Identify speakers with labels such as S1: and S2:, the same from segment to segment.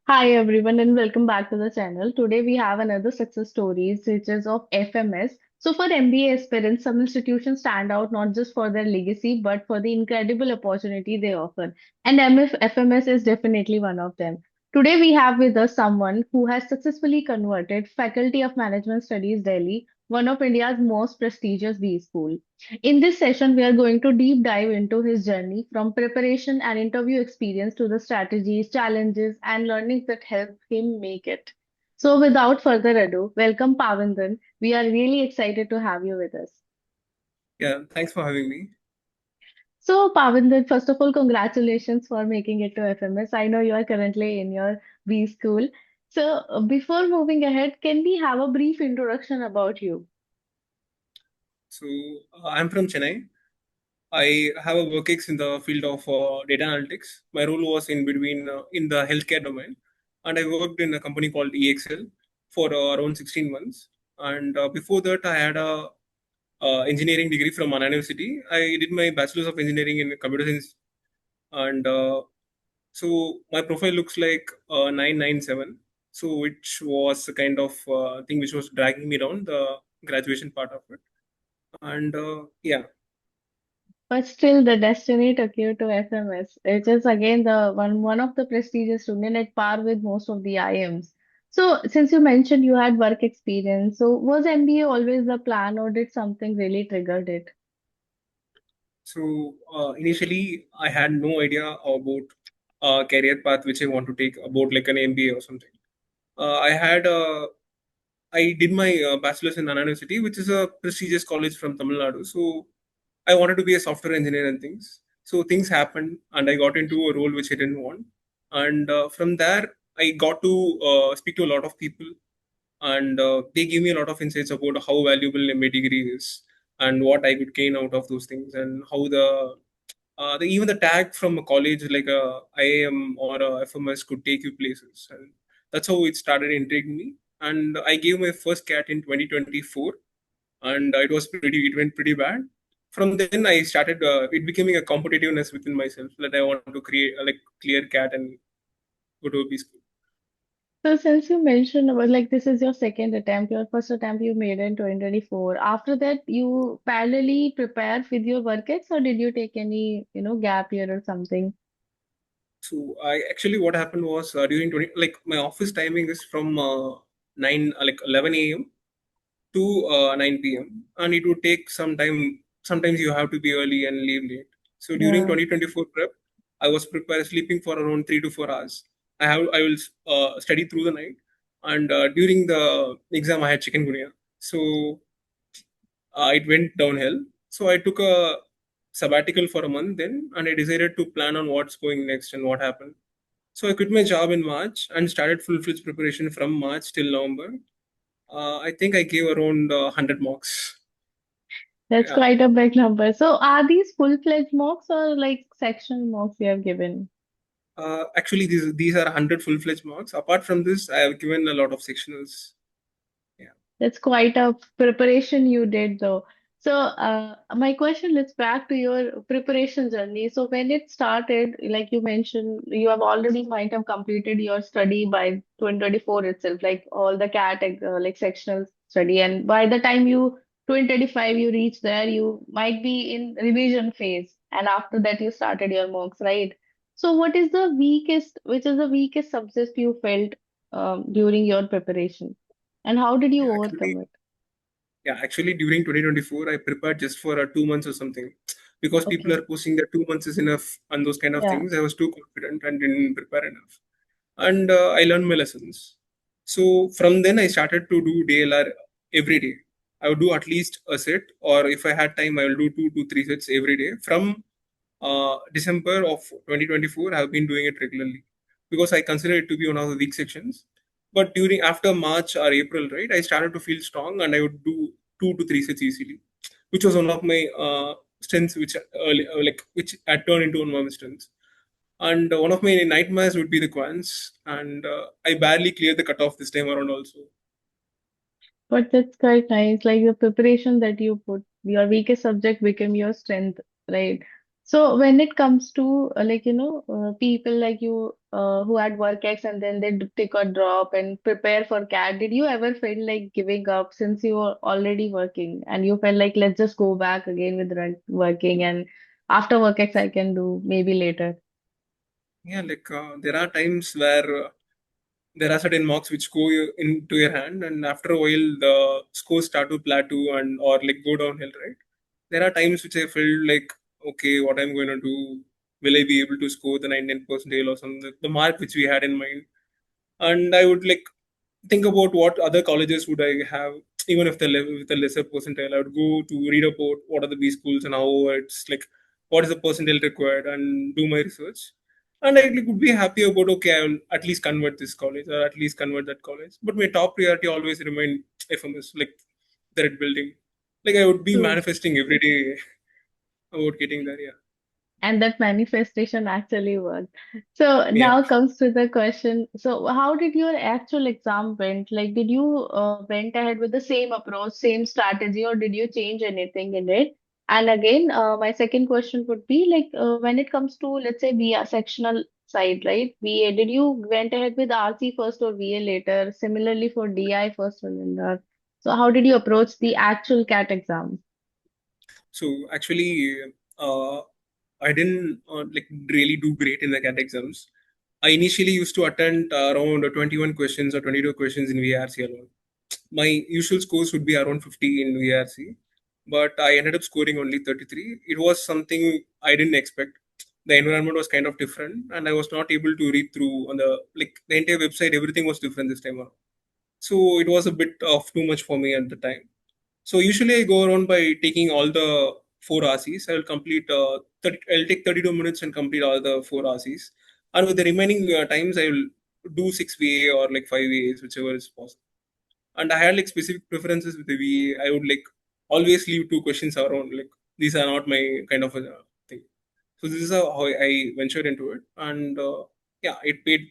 S1: Hi everyone and welcome back to the channel. Today we have another success stories which is of FMS. So for MBA aspirants, some institutions stand out not just for their legacy but for the incredible opportunity they offer. And FMS is definitely one of them. Today we have with us someone who has successfully converted Faculty of Management Studies Delhi, one of India's most prestigious B school. In this session, we are going to deep dive into his journey from preparation and interview experience to the strategies, challenges, and learnings that helped him make it. So, without further ado, welcome Paavendhan. We are really excited to have you with us.
S2: Yeah, thanks for having me.
S1: So, Paavendhan, first of all, congratulations for making it to FMS. I know you are currently in your B school. So, before moving ahead, can we have a brief introduction about you?
S2: So, I'm from Chennai. I have a work ex in the field of data analytics. My role was in between in the healthcare domain, and I worked in a company called EXL for around 16 months. And before that, I had a engineering degree from Anna University. I did my bachelor's of engineering in computer science, and so my profile looks like 997. So, which was a kind of thing which was dragging me down the graduation part of it. And yeah,
S1: But still, the destiny took you to FMS, which is again the one of the prestigious union at par with most of the IMs. So, since you mentioned you had work experience, so was MBA always the plan, or did something really triggered it?
S2: so initially I had no idea about career path which I want to take about like an MBA or something. I had I did my bachelor's in Anna University, which is a prestigious college from Tamil Nadu. So I wanted to be a software engineer and things. So things happened, and I got into a role which I didn't want. And from there, I got to speak to a lot of people, and they gave me a lot of insights about how valuable MBA degree is and what I could gain out of those things, and how even the tag from a college like a IIM or a FMS could take you places, and that's how it started intriguing me. And I gave my first CAT in 2024, and it went pretty bad. From then, I started it becoming a competitiveness within myself that I want to create like clear CAT and go to a B school.
S1: So, since you mentioned about like this is your second attempt, your first attempt you made in 2024. After that, you parallelly prepared with your work ex, or did you take any, gap year or something?
S2: So I actually what happened was during 20 like my office timing is from 9 like 11 a.m. to 9 p.m. and it would take some time. Sometimes you have to be early and leave late. So during
S1: Yeah.
S2: 2024 prep, I was prepared sleeping for around 3 to 4 hours. I will study through the night, and during the exam I had chikungunya. So it went downhill. So I took a sabbatical for a month then, and I decided to plan on what's going next and what happened. So I quit my job in March and started full-fledged preparation from March till November. I think I gave around 100 mocks.
S1: That's
S2: Yeah.
S1: quite a big number. So are these full-fledged mocks or like sectional mocks you have given?
S2: Actually, these are 100 full-fledged mocks. Apart from this, I have given a lot of sectionals. Yeah.
S1: That's quite a preparation you did though. So my question leads back to your preparation journey. So when it started, like you mentioned, you have already might have completed your study by 2024 itself, like all the CAT like sectional study. And by the time you 2025 you reach there, you might be in revision phase. And after that you started your mocks, right? So what is the which is the weakest subject you felt during your preparation? And how did you
S2: Yeah,
S1: overcome it?
S2: actually, during 2024, I prepared just for 2 months or something because people
S1: Okay.
S2: are posting that 2 months is enough and those kind of
S1: Yeah.
S2: things. I was too confident and didn't prepare enough. And I learned my lessons. So from then, I started to do DLR every day. I would do at least a set, or if I had time, I will do 2 to 3 sets every day. From December of 2024, I have been doing it regularly because I consider it to be one of the weak sections. But during after March or April, right, I started to feel strong and I would do 2 to 3 sets easily, which was one of my strengths, which had turned into one of my strengths. And one of my nightmares would be the quants, and I barely cleared the cutoff this time around also.
S1: But that's quite nice. Like the preparation that you put, your weakest subject became your strength, right? So when it comes to people like you who had work ex and then they take a drop and prepare for CAT, did you ever feel like giving up since you were already working and you felt like let's just go back again with working and after work ex I can do maybe later?
S2: Yeah, there are times where there are certain marks which go into your hand, and after a while the scores start to plateau and or like go downhill, right? There are times which I felt like, okay, what I'm going to do, will I be able to score the 99 percentile or something, the mark which we had in mind? And I would like think about what other colleges would I have, even if they live with a lesser percentile. I would go to read about what are the B schools and how it's like, what is the percentile required, and do my research. And I like, would be happy about, okay, I will at least convert this college or at least convert that college. But my top priority always remained FMS, like the red building. Like I would be
S1: True.
S2: manifesting every day about getting there. Yeah.
S1: And that manifestation actually worked. So
S2: Yeah.
S1: now comes to the question. So how did your actual exam went? Like, did you went ahead with the same approach, same strategy, or did you change anything in it? And again, my second question would be like, when it comes to, let's say, VA sectional side, right? VA, did you went ahead with RC first or VA later? Similarly for DI first or later. So how did you approach the actual CAT exam?
S2: So actually, uh, I didn't like really do great in the CAT exams. I initially used to attend around 21 questions or 22 questions in VRC alone. My usual scores would be around 50 in VRC, but I ended up scoring only 33. It was something I didn't expect. The environment was kind of different, and I was not able to read through on the entire website. Everything was different this time around. So it was a bit of too much for me at the time. So usually I go around by taking all the four RCs. I will complete 30, I'll take 32 minutes and complete all the four RCs. And with the remaining times, I will do 6 VA or like 5 VAs, whichever is possible. And I had like specific preferences with the VA. I would like always leave two questions around. Like these are not my kind of a thing. So this is how I ventured into it. And yeah, it paid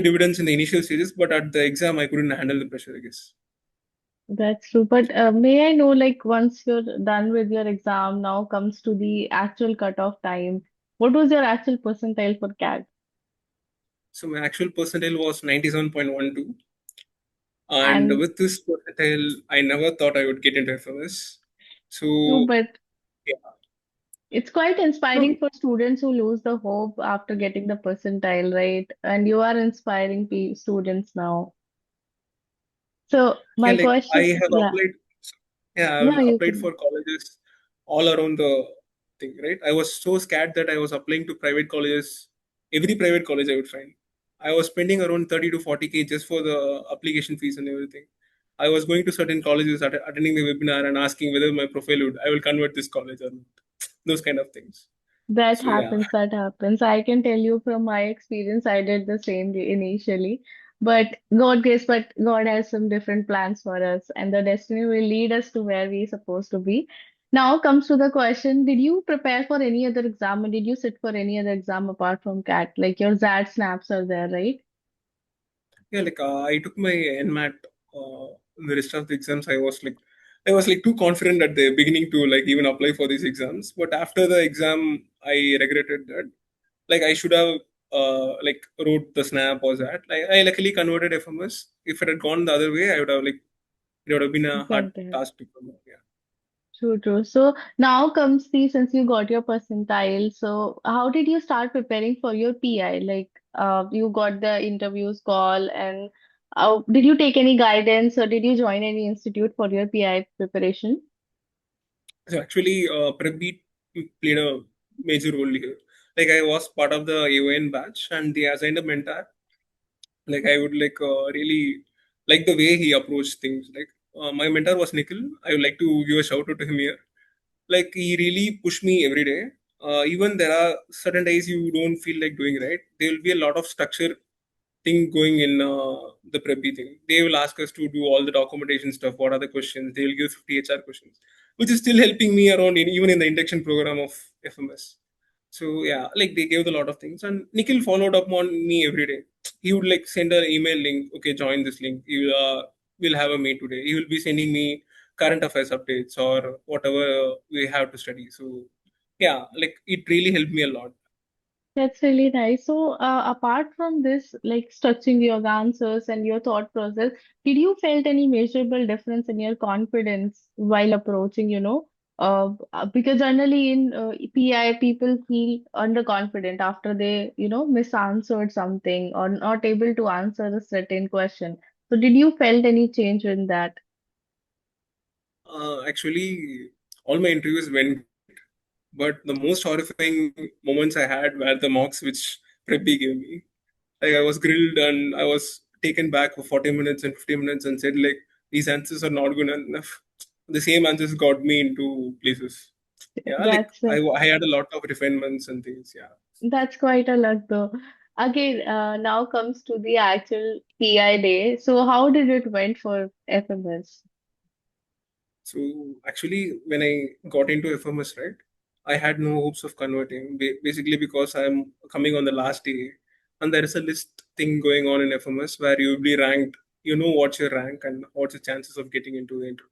S2: dividends in the initial stages, but at the exam, I couldn't handle the pressure, I guess.
S1: That's true. But may I know, like, once you're done with your exam, now comes to the actual cutoff time. What was your actual percentile for CAT?
S2: So my actual percentile was 97.12. And
S1: And
S2: with this percentile, I never thought I would get into FMS.
S1: true,
S2: So
S1: but
S2: yeah,
S1: it's quite
S2: no,
S1: inspiring for students who lose the hope after getting the percentile, right? And you are inspiring students now. So
S2: yeah,
S1: my
S2: like I
S1: question,
S2: have
S1: yeah,
S2: applied. Yeah,
S1: yeah,
S2: I've
S1: you
S2: applied
S1: can.
S2: for colleges all around the thing, right? I was so scared that I was applying to private colleges, every private college I would find. I was spending around 30 to 40K just for the application fees and everything. I was going to certain colleges, attending the webinar and asking whether my profile would, I will convert this college or not. Those kind of things.
S1: That
S2: So yeah,
S1: happens, that happens. I can tell you from my experience, I did the same initially. But God grace, but God has some different plans for us, and the destiny will lead us to where we're supposed to be. Now comes to the question, did you prepare for any other exam or did you sit for any other exam apart from CAT? Like your ZAT snaps are there, right?
S2: yeah, I took my NMAT. The rest of the exams, I was like too confident at the beginning to like even apply for these exams. But after the exam, I regretted that. Like I should have like wrote the snap or that. Like I luckily converted FMS. If it had gone the other way, I would have like it would have been a hard
S1: Got that.
S2: task to come. Yeah.
S1: True, true. So now comes the, since you got your percentile, so how did you start preparing for your PI? Like, you got the interviews call and did you take any guidance or did you join any institute for your PI preparation?
S2: So actually, PrepBee played a major role here. Like I was part of the AON batch, and they assigned a mentor. Like I would like really like the way he approached things. Like my mentor was Nikhil. I would like to give a shout out to him here. Like he really pushed me every day. Even there are certain days you don't feel like doing, right, there will be a lot of structure thing going in the preppy thing. They will ask us to do all the documentation stuff. What are the questions? They will give 50 HR questions, which is still helping me around even in the induction program of FMS. So yeah, like they gave a lot of things, and Nikhil followed up on me every day. He would like send an email link. Okay, join this link. You will have a meet today. He will be sending me current affairs updates or whatever we have to study. So yeah, like it really helped me a lot.
S1: That's really nice. So, apart from this, like structuring your answers and your thought process, did you felt any measurable difference in your confidence while approaching, because generally in PI, people feel underconfident after they, misanswered something or not able to answer a certain question. So, did you felt any change in that?
S2: Actually, all my interviews went great, but the most horrifying moments I had were the mocks which PrepBee gave me. Like I was grilled and I was taken back for 40 minutes and 50 minutes and said like these answers are not good enough. The same answers got me into places. Yeah, like
S1: That's
S2: I had a lot of refinements and things. Yeah.
S1: That's quite a luck, though. Again, now comes to the actual PI day. So, how did it went for FMS?
S2: So actually, when I got into FMS, right, I had no hopes of converting. Basically, because I'm coming on the last day, and there is a list thing going on in FMS where you'll be ranked. You know what's your rank and what's the chances of getting into the interview.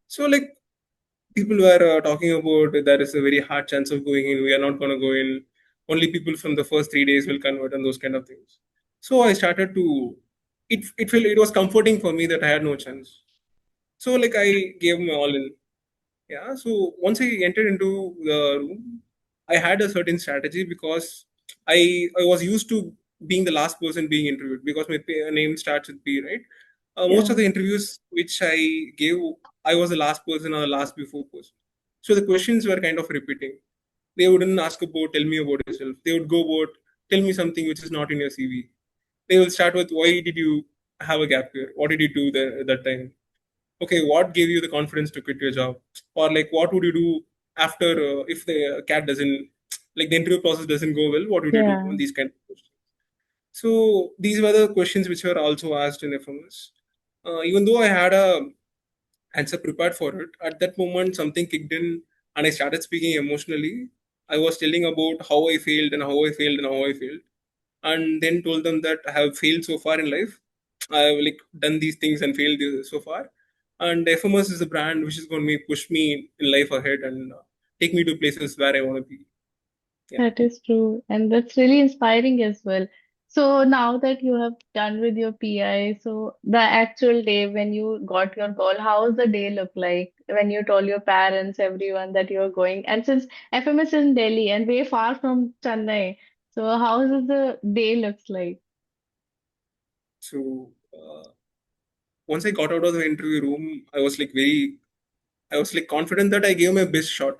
S2: So like people were talking about there is a very hard chance of going in. We are not going to go in. Only people from the first 3 days will convert and those kind of things. So I started to. It was comforting for me that I had no chance. So like I gave my all in. Yeah, so once I entered into the room, I had a certain strategy because I was used to being the last person being interviewed because my name starts with P, right? Most of
S1: Yeah,
S2: the interviews which I gave, I was the last person or the last before person. So the questions were kind of repeating. They wouldn't ask about tell me about yourself. They would go about tell me something which is not in your CV. They will start with why did you have a gap year? What did you do there at that time? Okay, what gave you the confidence to quit your job? Or like, what would you do after if the cat doesn't, like the interview process doesn't go well? What would you do?
S1: yeah,
S2: And these kind of questions. So these were the questions which were also asked in FMS. Even though I had a answer prepared for it, at that moment something kicked in and I started speaking emotionally. I was telling about how I failed and how I failed and how I failed, and then told them that I have failed so far in life. I have like done these things and failed so far. And FMS is a brand which is going to push me in life ahead and take me to places where I want to be. Yeah.
S1: that is true. And that's really inspiring as well. So, now that you have done with your PI, so the actual day when you got your call, how does the day look like when you told your parents, everyone that you're going? And since FMS is in Delhi and way far from Chennai, so how does the day looks like?
S2: So once I got out of the interview room, I was like confident that I gave my best shot.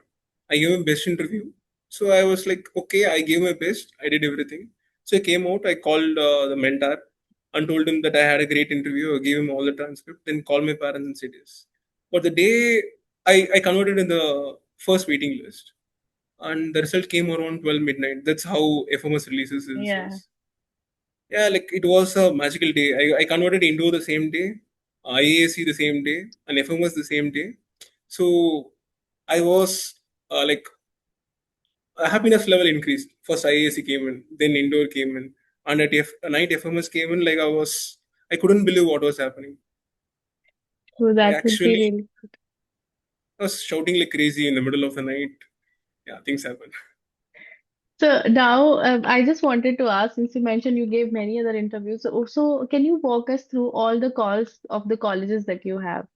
S2: I gave my best interview. So I was like, okay, I gave my best. I did everything. So I came out. I called the mentor and told him that I had a great interview. I gave him all the transcript. Then called my parents and said yes. But the day I converted in the first waiting list, and the result came around 12 midnight. That's how FMS releases the
S1: Yeah.
S2: results. Yeah, like it was a magical day. I converted Indo the same day, IAC the same day, and FMS the same day. So I was like happiness level increased. First IAC came in, then indoor came in, and night FMS came in. Like I couldn't believe what was happening.
S1: So
S2: I
S1: that would be
S2: actually
S1: really.
S2: was shouting like crazy in the middle of the night. Yeah, things happen.
S1: So now, I just wanted to ask, since you mentioned you gave many other interviews, so can you walk us through all the calls of the colleges that you have?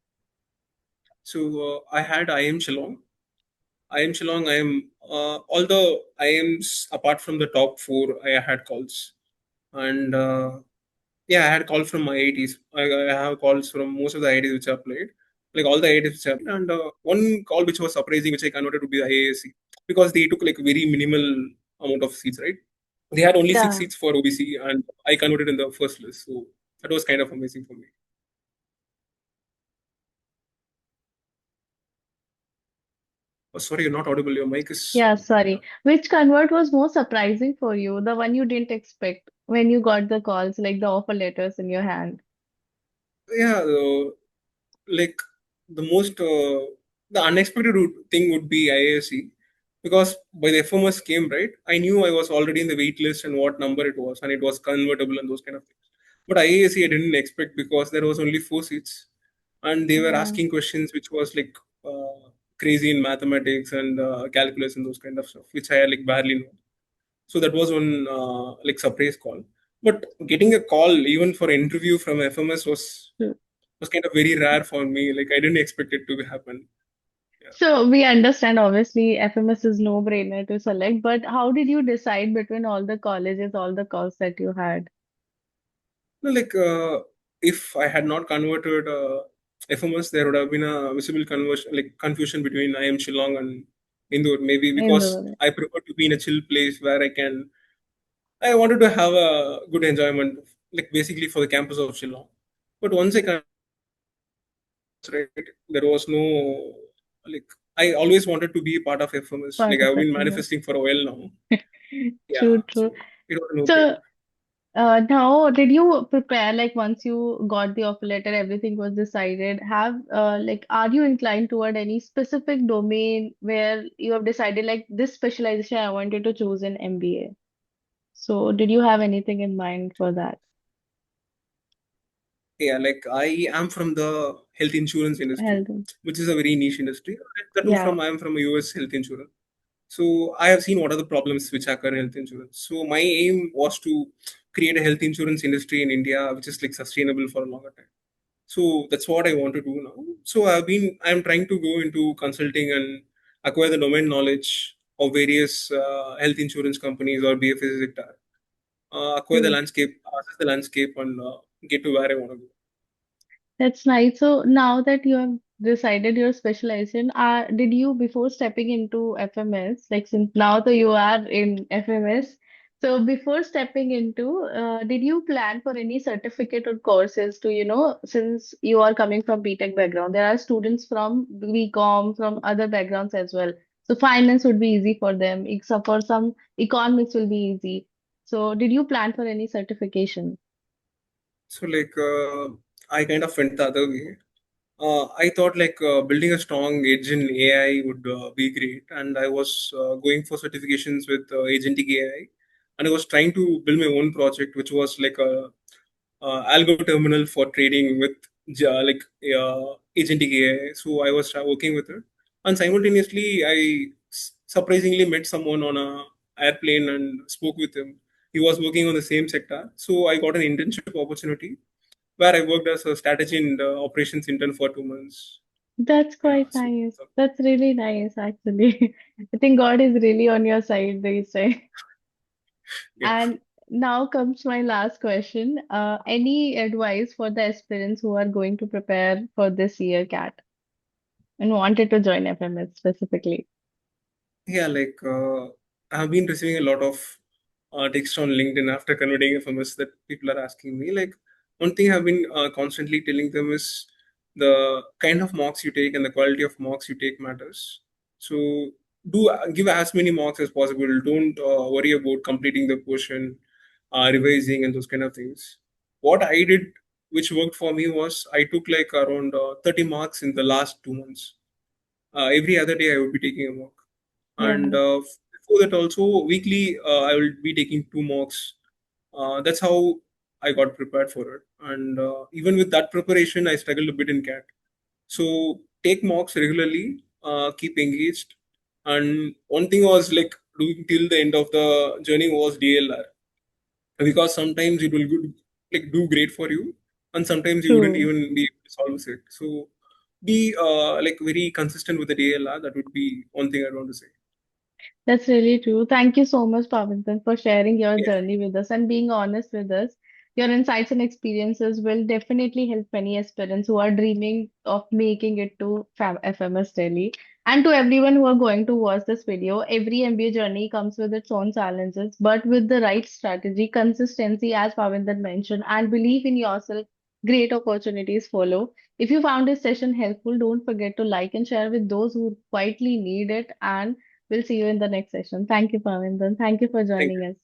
S2: So I had IM Shillong. IM Shillong. Although IM's apart from the top four, I had calls and. Yeah, I had calls from my IITs. I have calls from most of the IITs which I applied, like all the IITs which I applied. And one call which was surprising, which I converted to be the IASC because they took like very minimal amount of seats, right? They had only six
S1: Yeah.
S2: seats for OBC, and I converted in the first list. So that was kind of amazing for me. Oh, sorry, you're not audible. Your mic is.
S1: Yeah,
S2: Yeah.
S1: sorry. Which convert was more surprising for you? The one you didn't expect when you got the calls, like the offer letters in your hand.
S2: Yeah, like the most the unexpected thing would be IASC because by the FMS came right, I knew I was already in the wait list and what number it was, and it was convertible and those kind of things. But IASC I didn't expect because there was only four seats, and they were
S1: Yeah.
S2: asking questions which was like uh, crazy in mathematics and calculus and those kind of stuff, which I like barely know. So that was one like surprise call. But getting a call even for interview from FMS was kind of very rare for me. Like I didn't expect it to happen. Yeah.
S1: So we understand obviously FMS is no brainer to select, but how did you decide between all the colleges, all the calls that you had?
S2: No, like if I had not converted FMS, there would have been a visible conversion, like confusion between IM Shillong and Indore. Maybe because
S1: Indore.
S2: I prefer to be in a chill place where I wanted to have a good enjoyment, like basically for the campus of Shillong. But once I right, there was no like I always wanted to be a part of FMS. Like
S1: Part of
S2: I've been
S1: FMS.
S2: manifesting for a while now. Yeah,
S1: True,
S2: so
S1: true.
S2: it was no
S1: So
S2: brainer.
S1: now, did you prepare like once you got the offer letter, everything was decided? Have like are you inclined toward any specific domain where you have decided like this specialization I wanted to choose in MBA? So did you have anything in mind for that?
S2: Yeah, like I am from the health insurance industry,
S1: Health.
S2: which is a very niche industry. That too
S1: Yeah,
S2: from I am from a US health insurance. So I have seen what are the problems which occur in health insurance. So my aim was to create a health insurance industry in India which is like sustainable for a longer time. So that's what I want to do now. So I'm trying to go into consulting and acquire the domain knowledge of various health insurance companies or BFS sector, acquire the
S1: true.
S2: landscape, assess the landscape, and get to where I want to go.
S1: That's nice. So now that you have decided your specialization, did you before stepping into FMS, like since now that you are in FMS, so before stepping into, did you plan for any certificate or courses to, since you are coming from BTech background, there are students from BCom, from other backgrounds as well. So finance would be easy for them, except for some economics will be easy. So did you plan for any certification?
S2: So like I kind of went the other way. I thought like building a strong edge in AI would be great, and I was going for certifications with agentic AI, and I was trying to build my own project, which was like a algo terminal for trading with like agentic AI. So I was working with it, and simultaneously I surprisingly met someone on a airplane and spoke with him. He was working on the same sector, so I got an internship opportunity where I worked as a strategy and operations intern for 2 months.
S1: That's
S2: Yeah,
S1: quite
S2: so
S1: nice. That's really nice, actually. I think God is really on your side these days.
S2: yeah,
S1: And now comes my last question. Any advice for the aspirants who are going to prepare for this year CAT and wanted to join FMS specifically?
S2: yeah. Like I've been receiving a lot of text on LinkedIn after converting FMS that people are asking me. Like one thing I've been constantly telling them is the kind of mocks you take and the quality of mocks you take matters. So do give as many mocks as possible. Don't worry about completing the portion, revising and those kind of things. What I did, which worked for me, was I took like around 30 marks in the last 2 months. Every other day I would be taking a mock, and
S1: Yeah,
S2: before that also weekly I will be taking 2 mocks. That's how I got prepared for it, and even with that preparation I struggled a bit in CAT. So take mocks regularly, keep engaged, and one thing was like doing till the end of the journey was DLR, because sometimes it will good, like do great for you, and sometimes you wouldn't
S1: true.
S2: even be able to solve it. So be like very consistent with the DLR. That would be one thing I want to say.
S1: That's really true. Thank you so much, Pavantan, for sharing your
S2: Yeah,
S1: journey with us and being honest with us. Your insights and experiences will definitely help many aspirants who are dreaming of making it to FMS Delhi. And to everyone who are going to watch this video, every MBA journey comes with its own challenges, but with the right strategy, consistency, as Pavantan mentioned, and belief in yourself, great opportunities follow. If you found this session helpful, don't forget to like and share with those who quietly need it. And we'll see you in the next session. Thank you, Pavindan. Thank you for
S2: thank
S1: joining
S2: you.
S1: us.